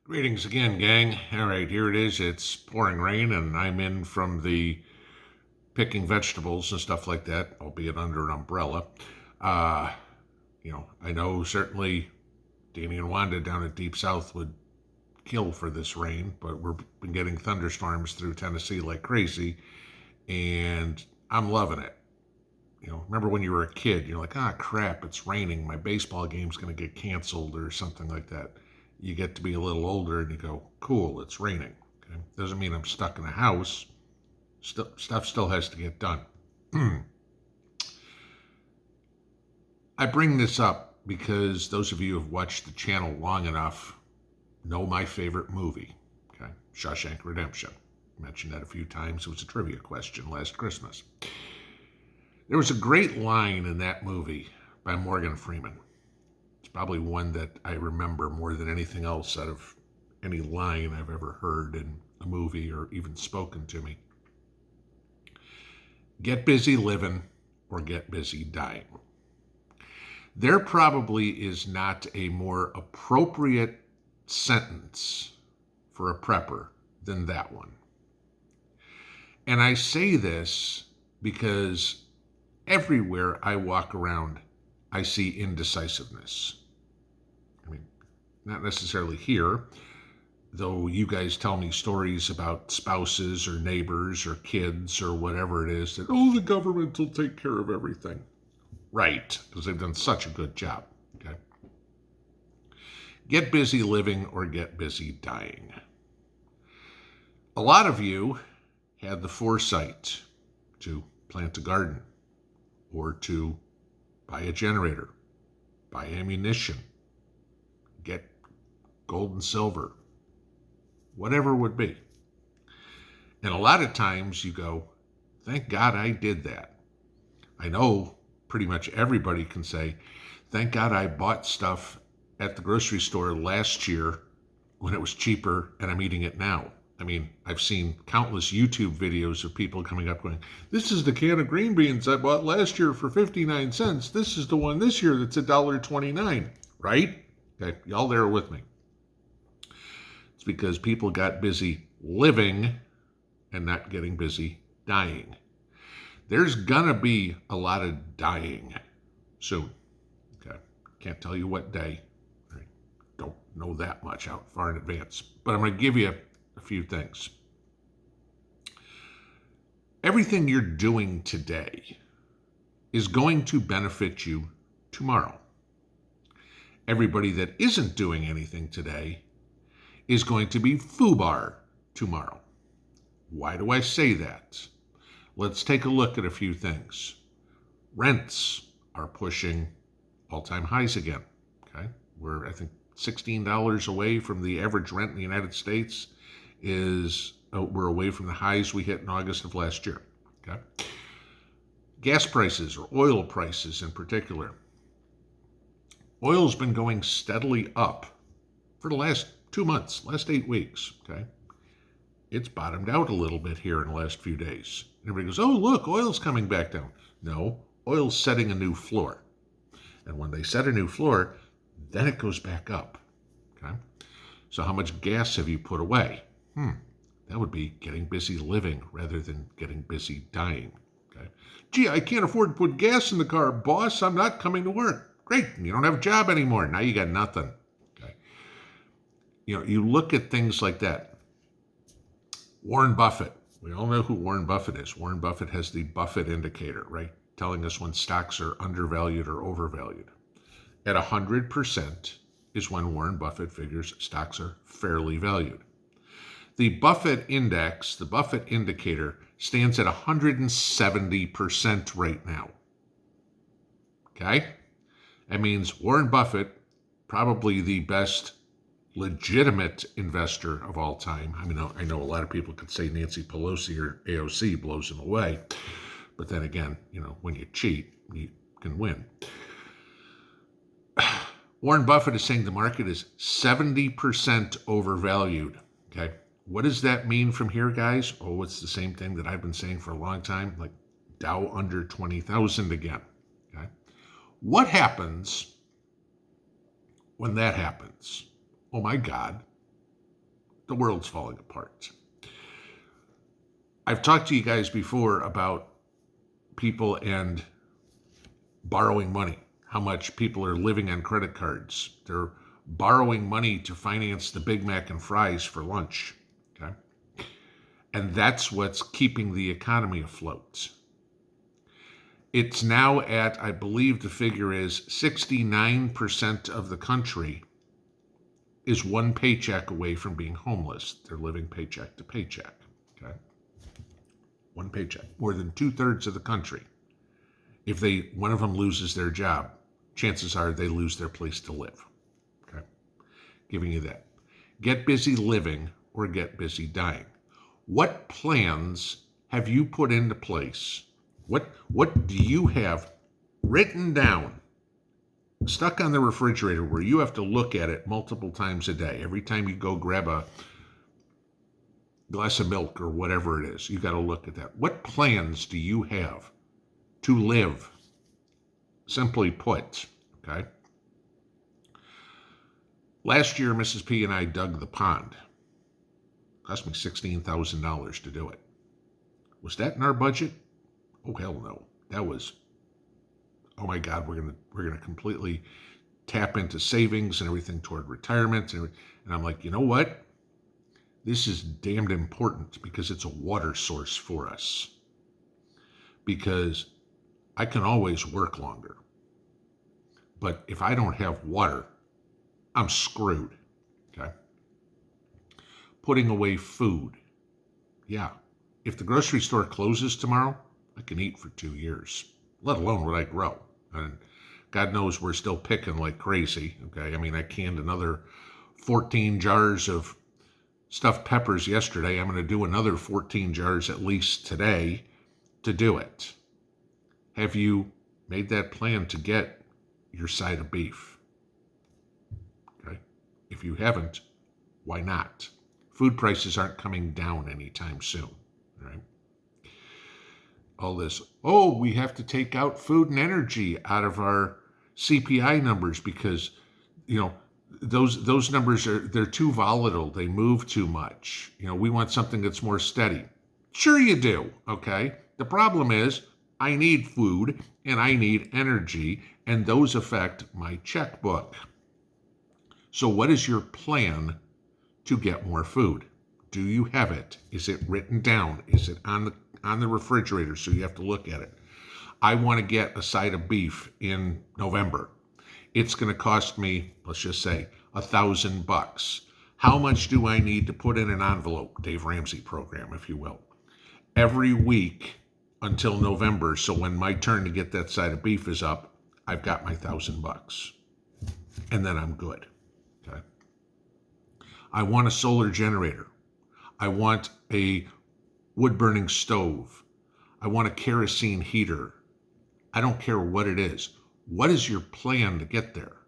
Greetings again, gang. All right, here it is. It's pouring rain, and I'm in from the picking vegetables and stuff like that, albeit under an umbrella. Uh, I know certainly Danny and Wanda down at Deep South would kill for this rain, but we've been getting thunderstorms through Tennessee like crazy, and I'm loving it. Remember when you were a kid, you're like, crap, it's raining. My baseball game's going to get canceled or something like that. You get to be a little older and you go, cool, it's raining. Okay? Doesn't mean I'm stuck in a house. Stuff still has to get done. I bring this up because those of you who have watched the channel long enough know my favorite movie, okay? Shawshank Redemption. I mentioned that a few times. It was a trivia question last Christmas. There was a great line in that movie by Morgan Freeman. It's probably one that I remember more than anything else out of any line I've ever heard in a movie or even spoken to me. Get busy living or get busy dying. There probably is not a more appropriate sentence for a prepper than that one. And I say this because everywhere I walk around, I see indecisiveness. I mean, not necessarily here, though you guys tell me stories about spouses or neighbors or kids or whatever it is that, the government will take care of everything. Right, because they've done such a good job. Okay. Get busy living or get busy dying. A lot of you had the foresight to plant a garden, or to buy a generator, buy ammunition, get gold and silver, whatever it would be. And a lot of times you go, thank God I did that. I know pretty much everybody can say, thank God I bought stuff at the grocery store last year when it was cheaper and I'm eating it now. I mean, I've seen countless YouTube videos of people coming up going, this is the can of green beans I bought last year for 59 cents. This is the one this year that's $1.29, right? Okay, y'all there with me. It's because people got busy living and not getting busy dying. There's gonna be a lot of dying soon. Okay, can't tell you what day. I don't know that much out far in advance, but I'm gonna give you a few things. Everything you're doing today is going to benefit you tomorrow. Everybody that isn't doing anything today is going to be FUBAR tomorrow. Why do I say that? Let's take a look at a few things. Rents are pushing all-time highs again. Okay, we're, I think, $16 away from the average rent in the United States. We're away from the highs we hit in August of last year. Okay, gas prices, or oil prices in particular. Oil's been going steadily up for the last 2 months, last 8 weeks. Okay, it's bottomed out a little bit here in the last few days. And everybody goes, oh, look, oil's coming back down. No, oil's setting a new floor. And when they set a new floor, then it goes back up. Okay, so how much gas have you put away? That would be getting busy living rather than getting busy dying. Okay. Gee, I can't afford to put gas in the car, boss. I'm not coming to work. Great. You don't have a job anymore. Now you got nothing. Okay. You look at things like that. Warren Buffett. We all know who Warren Buffett is. Warren Buffett has the Buffett indicator, right? Telling us when stocks are undervalued or overvalued. At 100% is when Warren Buffett figures stocks are fairly valued. The Buffett index, the Buffett indicator, stands at 170% right now. Okay? That means Warren Buffett, probably the best legitimate investor of all time. I mean, I know a lot of people could say Nancy Pelosi or AOC blows him away. But then again, when you cheat, you can win. Warren Buffett is saying the market is 70% overvalued. Okay? What does that mean from here, guys? Oh, it's the same thing that I've been saying for a long time, like Dow under 20,000 again. Okay? What happens when that happens? Oh my God, The world's falling apart. I've talked to you guys before about people and borrowing money, how much people are living on credit cards. They're borrowing money to finance the Big Mac and fries for lunch. Okay? And that's what's keeping the economy afloat. It's now at, I believe the figure is 69% of the country is one paycheck away from being homeless. They're living paycheck to paycheck. Okay? One paycheck. More than 2/3 of the country. If one of them loses their job, chances are they lose their place to live. Okay? Giving you that. Get busy living or get busy dying. What plans have you put into place? What do you have written down, stuck on the refrigerator where you have to look at it multiple times a day? Every time you go grab a glass of milk or whatever it is, you got to look at that. What plans do you have to live? Simply put, okay? Last year, Mrs. P and I dug the pond. It cost me $16,000 to do it. Was that in our budget? Oh, hell no. That was, oh my God, we're gonna completely tap into savings and everything toward retirement. And I'm like, you know what? This is damned important because it's a water source for us. Because I can always work longer. But if I don't have water, I'm screwed. Okay? Putting away food. Yeah. If the grocery store closes tomorrow, I can eat for 2 years, let alone what I grow. And God knows we're still picking like crazy. Okay? I mean, I canned another 14 jars of stuffed peppers yesterday. I'm going to do another 14 jars at least today to do it. Have you made that plan to get your side of beef? Okay. If you haven't, why not? Food prices aren't coming down anytime soon, right? All this, oh, we have to take out food and energy out of our CPI numbers because, you know, those numbers they're too volatile. They move too much. You know, we want something that's more steady. Sure you do, okay? The problem is I need food and I need energy, and those affect my checkbook. So what is your plan to get more food? Do you have it? Is it written down? Is it on the refrigerator so you have to look at it? I want to get a side of beef in November. It's going to cost me, let's just say, $1,000. How much do I need to put in an envelope? Dave Ramsey program, if you will. Every week until November, so when my turn to get that side of beef is up, I've got my $1,000. And then I'm good. Okay. I want a solar generator. I want a wood-burning stove. I want a kerosene heater. I don't care what it is. What is your plan to get there?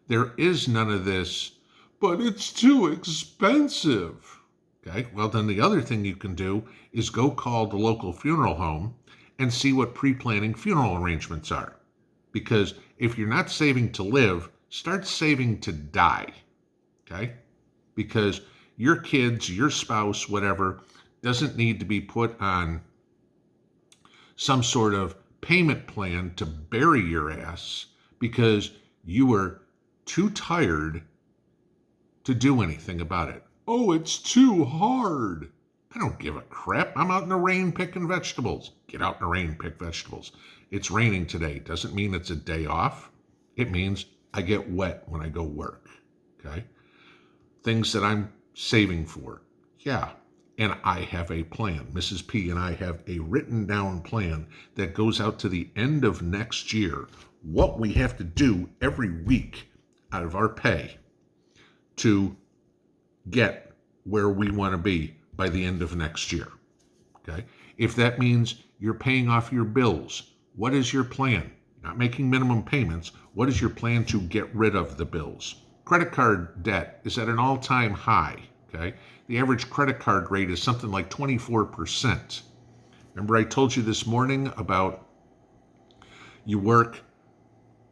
There is none of this, but it's too expensive. Okay, well then the other thing you can do is go call the local funeral home and see what pre-planning funeral arrangements are. Because if you're not saving to live, start saving to die. Okay? Because your kids, your spouse, whatever, doesn't need to be put on some sort of payment plan to bury your ass because you were too tired to do anything about it. Oh, it's too hard. I don't give a crap. I'm out in the rain picking vegetables. Get out in the rain, pick vegetables. It's raining today. Doesn't mean it's a day off. It means I get wet when I go work. Okay? Things that I'm saving for. Yeah. And I have a plan. Mrs. P and I have a written down plan that goes out to the end of next year. What we have to do every week out of our pay to get where we want to be by the end of next year. Okay? If that means you're paying off your bills, what is your plan? Not making minimum payments. What is your plan to get rid of the bills? Credit card debt is at an all-time high. Okay? The average credit card rate is something like 24%. Remember I told you this morning about you work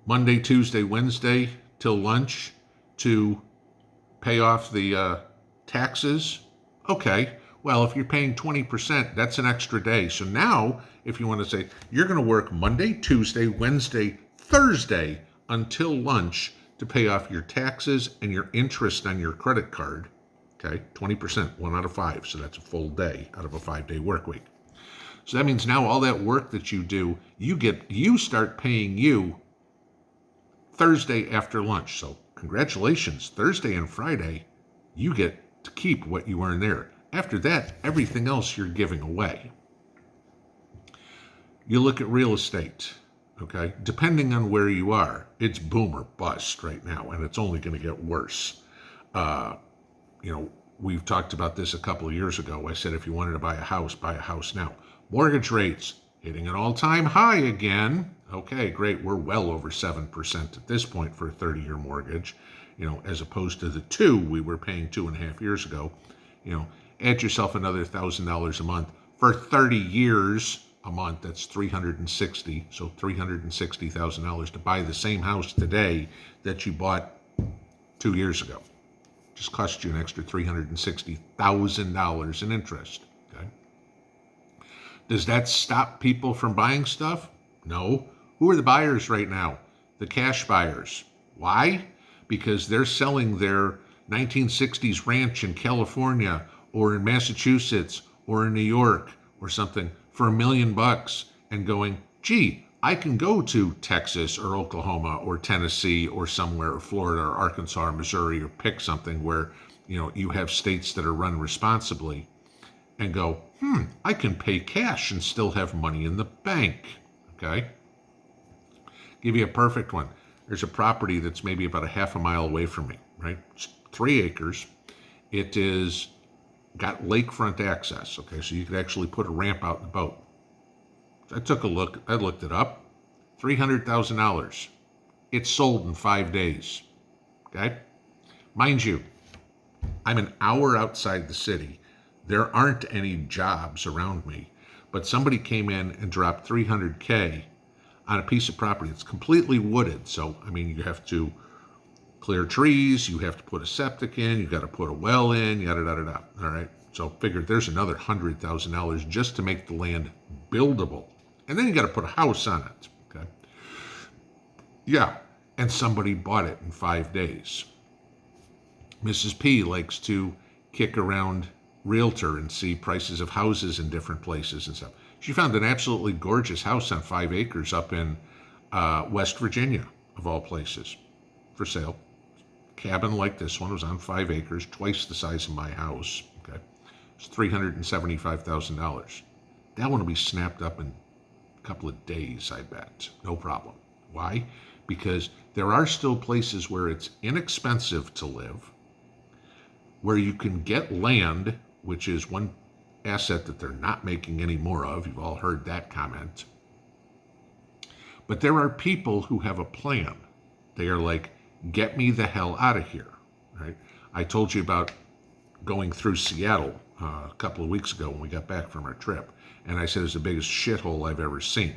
Monday, Tuesday, Wednesday till lunch to pay off the Taxes, okay. Well, if you're paying 20%, that's an extra day. So now, if you want to say you're going to work Monday, Tuesday, Wednesday, Thursday until lunch to pay off your taxes and your interest on your credit card, okay, 20%, 1 out of 5. So that's a full day out of a 5-day work week. So that means now all that work that you do, you start paying you Thursday after lunch. So congratulations, Thursday and Friday, you get to keep what you earn there. After that, everything else you're giving away. You look at real estate, okay? Depending on where you are, it's boom or bust right now, and it's only going to get worse. We've talked about this a couple of years ago. I said if you wanted to buy a house now. Mortgage rates hitting an all-time high again. Okay, great. We're well over 7% at this point for a 30-year mortgage, as opposed to the 2 we were paying 2.5 years ago. Add yourself another $1,000 a month for 30 years a month. That's $360. So $360,000 to buy the same house today that you bought 2 years ago. Just cost you an extra $360,000 in interest. Okay. Does that stop people from buying stuff? No. Who are the buyers right now? The cash buyers. Why? Because they're selling their 1960s ranch in California or in Massachusetts or in New York or something for $1 million and going, gee, I can go to Texas or Oklahoma or Tennessee or somewhere, or Florida or Arkansas or Missouri, or pick something where, you have states that are run responsibly, and go, I can pay cash and still have money in the bank. Okay? Give you a perfect one. There's a property that's maybe about a half a mile away from me, right? It's 3 acres. It is got lakefront access, okay? So you could actually put a ramp out in the boat. I took a look. I looked it up. $300,000. It sold in 5 days. Okay? Mind you, I'm an hour outside the city. There aren't any jobs around me. But somebody came in and dropped $300K on a piece of property. It's completely wooded. So, you have to clear trees. You have to put a septic in. You got to put a well in. Yada, yada, yada. All right? So figured there's another $100,000 just to make the land buildable. And then you got to put a house on it. Okay. Yeah. And somebody bought it in 5 days. Mrs. P likes to kick around Realtor and see prices of houses in different places and stuff. She found an absolutely gorgeous house on 5 acres up in West Virginia, of all places, for sale. Cabin like this one was on 5 acres, twice the size of my house. Okay. It's $375,000. That one will be snapped up in a couple of days, I bet. No problem. Why? Because there are still places where it's inexpensive to live, where you can get land, which is one asset that they're not making any more of. You've all heard that comment. But there are people who have a plan. They are like, get me the hell out of here. Right? I told you about going through Seattle a couple of weeks ago when we got back from our trip. And I said it's the biggest shithole I've ever seen.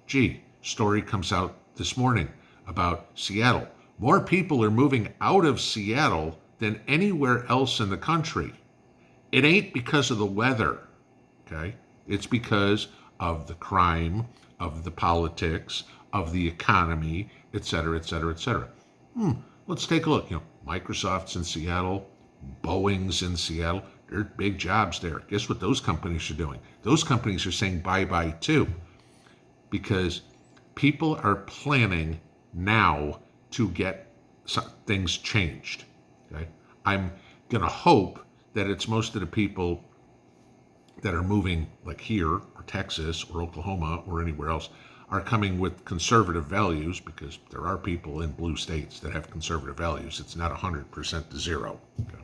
Gee, story comes out this morning about Seattle. More people are moving out of Seattle than anywhere else in the country. It ain't because of the weather, okay? It's because of the crime, of the politics, of the economy, et cetera, et cetera, et cetera. Let's take a look. Microsoft's in Seattle, Boeing's in Seattle. There are big jobs there. Guess what those companies are doing? Those companies are saying bye-bye too, because people are planning now to get things changed. Okay? I'm going to hope that it's most of the people that are moving, like here, or Texas, or Oklahoma, or anywhere else, are coming with conservative values, because there are people in blue states that have conservative values. It's not 100% to zero. Okay?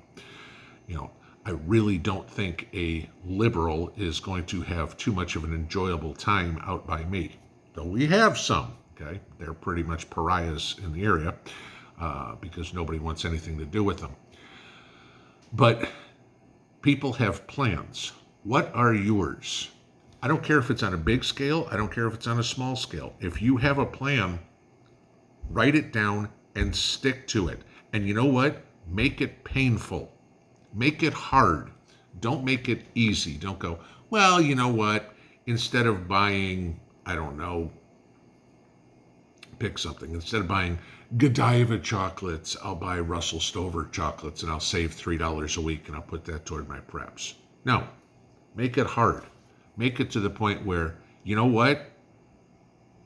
I really don't think a liberal is going to have too much of an enjoyable time out by me. Though we have some, okay? They're pretty much pariahs in the area because nobody wants anything to do with them. But people have plans. What are yours? I don't care if it's on a big scale. I don't care if it's on a small scale. If you have a plan, write it down and stick to it. And you know what? Make it painful. Make it hard. Don't make it easy. Don't go, well, you know what? Instead of buying, I don't know, pick something. Instead of buying Godiva chocolates, I'll buy Russell Stover chocolates and I'll save $3 a week and I'll put that toward my preps. No, make it hard. Make it to the point where, you know what?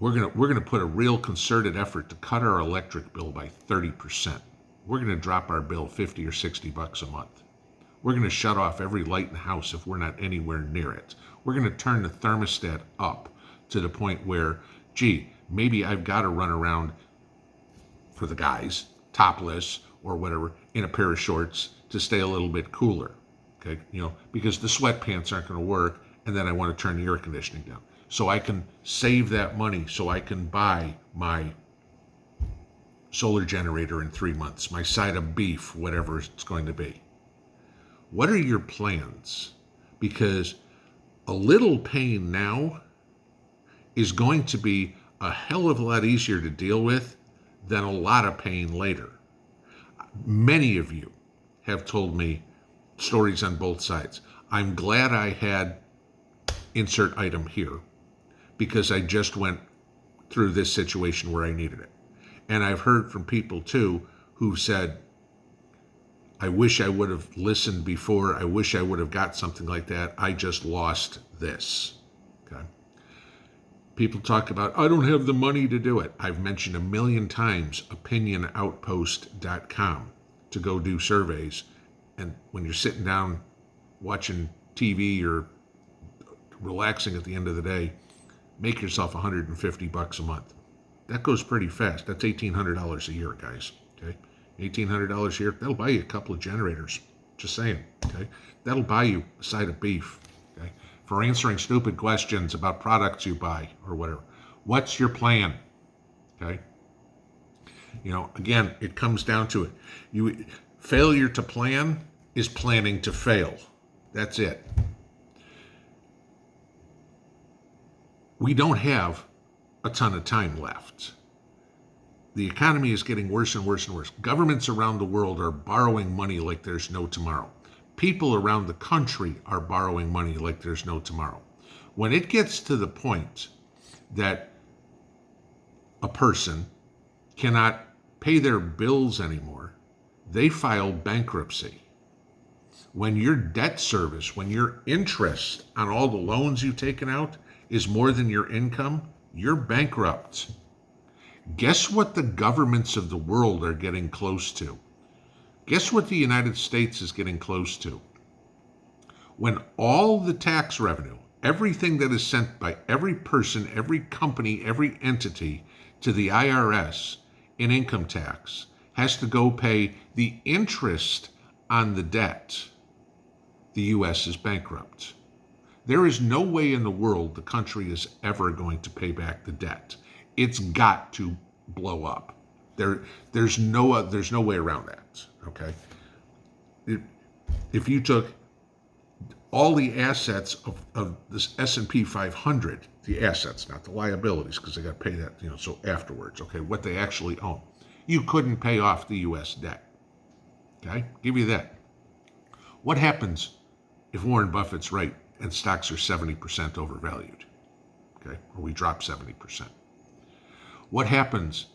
We're gonna put a real concerted effort to cut our electric bill by 30%. We're gonna drop our bill $50 or $60 a month. We're gonna shut off every light in the house if we're not anywhere near it. We're gonna turn the thermostat up to the point where, gee, maybe I've got to run around, for the guys, topless or whatever, in a pair of shorts to stay a little bit cooler. Okay, because the sweatpants aren't going to work, and then I want to turn the air conditioning down. So I can save that money so I can buy my solar generator in 3 months, my side of beef, whatever it's going to be. What are your plans? Because a little pain now is going to be a hell of a lot easier to deal with than a lot of pain later. Many of you have told me stories on both sides. I'm glad I had insert item here because I just went through this situation where I needed it. And I've heard from people too who said, I wish I would have listened before. I wish I would have got something like that. I just lost this. Okay. People talk about, I don't have the money to do it. I've mentioned a million times opinionoutpost.com to go do surveys. And when you're sitting down watching TV or relaxing at the end of the day, make yourself $150 a month. That goes pretty fast. That's $1,800 a year, guys. Okay, $1,800 a year. That'll buy you a couple of generators. Just saying. Okay, that'll buy you a side of beef. Okay, for answering stupid questions about products you buy or whatever. What's your plan? Okay. Again, it comes down to it. Failure to plan is planning to fail. That's it. We don't have a ton of time left. The economy is getting worse and worse and worse. Governments around the world are borrowing money like there's no tomorrow. People around the country are borrowing money like there's no tomorrow. When it gets to the point that a person cannot pay their bills anymore, they file bankruptcy. When your debt service, when your interest on all the loans you've taken out is more than your income, you're bankrupt. Guess what the governments of the world are getting close to? Guess what the United States is getting close to? When all the tax revenue, everything that is sent by every person, every company, every entity to the IRS in income tax has to go pay the interest on the debt, the U.S. is bankrupt. There is no way in the world the country is ever going to pay back the debt. It's got to blow up. There's no way around that. Okay. If you took all the assets of this S&P 500, the assets, not the liabilities, because they got to pay that, so afterwards. Okay, what they actually own, you couldn't pay off the U.S. debt. Okay, give you that. What happens if Warren Buffett's right and stocks are 70% overvalued? Okay, or we drop 70%. What happens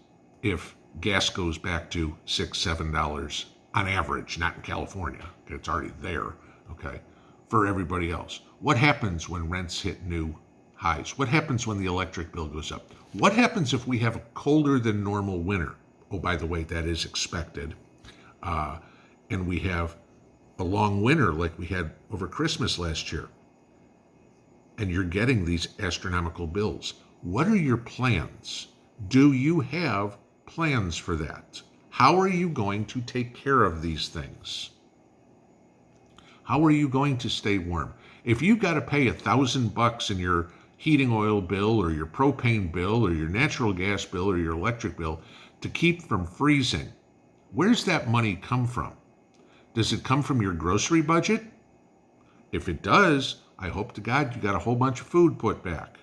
if gas goes back to $6, $7 on average, not in California? Okay, it's already there, okay, for everybody else. What happens when rents hit new highs? What happens when the electric bill goes up? What happens if we have a colder than normal winter? Oh, by the way, that is expected. And we have a long winter like we had over Christmas last year. And you're getting these astronomical bills. What are your plans? Do you have plans for that? How are you going to take care of these things? How are you going to stay warm? If you've got to pay $1,000 in your heating oil bill or your propane bill or your natural gas bill or your electric bill to keep from freezing, where's that money come from? Does it come from your grocery budget? If it does, I hope to God you got a whole bunch of food put back,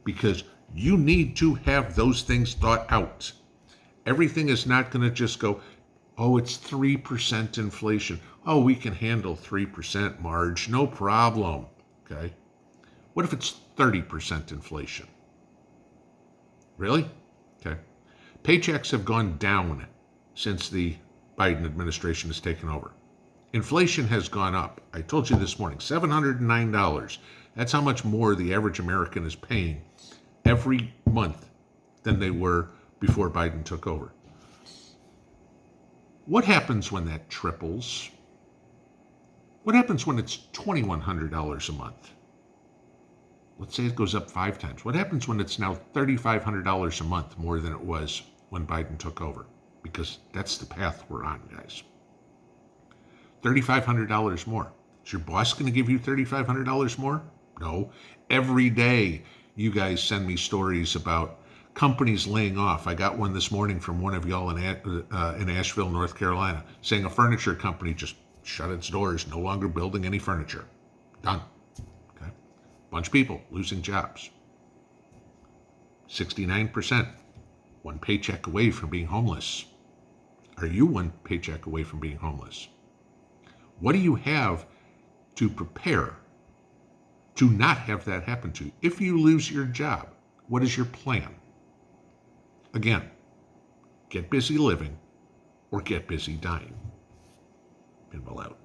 because you need to have those things thought out. Everything is not going to just go, Oh, it's 3% inflation. Oh, we can handle 3% Marge, no problem. Okay. What if it's 30% inflation? Really? Okay. Paychecks have gone down since the Biden administration has taken over. Inflation has gone up. I told you this morning, $709. That's how much more the average American is paying every month than they were before Biden took over. What happens when that triples? What happens when it's $2,100 a month? Let's say it goes up 5 times. What happens when it's now $3,500 a month more than it was when Biden took over? Because that's the path we're on, guys. $3,500 more. Is your boss going to give you $3,500 more? No. Every day you guys send me stories about companies laying off. I got one this morning from one of y'all in Asheville, North Carolina, saying a furniture company just shut its doors, no longer building any furniture. Done. Okay. Bunch of people losing jobs. 69%, one paycheck away from being homeless. Are you one paycheck away from being homeless? What do you have to prepare to not have that happen to you? If you lose your job, what is your plan? Again, get busy living or get busy dying. Pinball out.